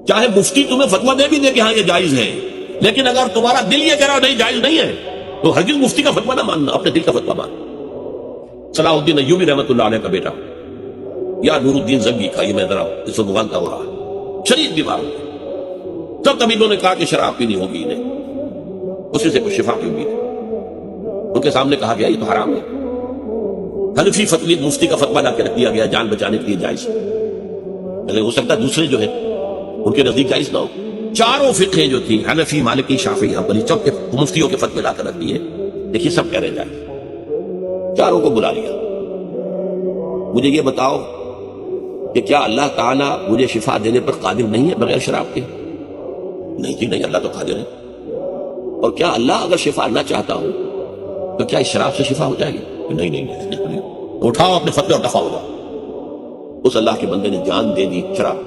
चाहे मुफ्ती तुम्हें फतवा दे भी दे कि हाँ ये जायज है, लेकिन अगर तुम्हारा दिल ये कह रहा नहीं जायज नहीं है तो हरगिज़ मुफ्ती का फतवा ना मानना, अपने दिल का फतवा मान। सलाहुद्दीन अय्यूबी रहमतुल्लाह अलैह का बेटा या नूरुद्दीन जंगी का, ये मैं जरा इस वक्त मुगालता हो रहा, शरीफ बीमार हो गए। तब तबीबों ने कहा कि शराब पीनी होगी इन्हें, उसी से कुछ शिफा की उम्मीद है। उनके सामने कहा गया ये तो हराम है। हनफी फतवी मुफ्ती का फतवा ला के रख दिया गया, जान बचाने के लिए जायज, लेकिन हो सकता है दूसरे जो है उनके नजदीक जायज ना हो। चारों फिक़्हें जो थी, हनफी, मालिकी, शाफी, हंबली, सब के मुफ्तियों के फतवे लाकर रख दिए। देखिए सब कह रहे जाए, चारों को बुला लिया। मुझे ये बताओ कि क्या अल्लाह ताला मुझे शिफा देने पर कादिर नहीं है बगैर शराब के? नहीं जी नहीं, अल्लाह तो कादिर है। और क्या अल्लाह अगर शिफा ना चाहता हो तो क्या इस शराब से शिफा हो जाएगी? नहीं नहीं, नहीं। उठाओ अपने फतवे और दफा हो जाओ। उस अल्लाह के बंदे ने जान दे दी शराब।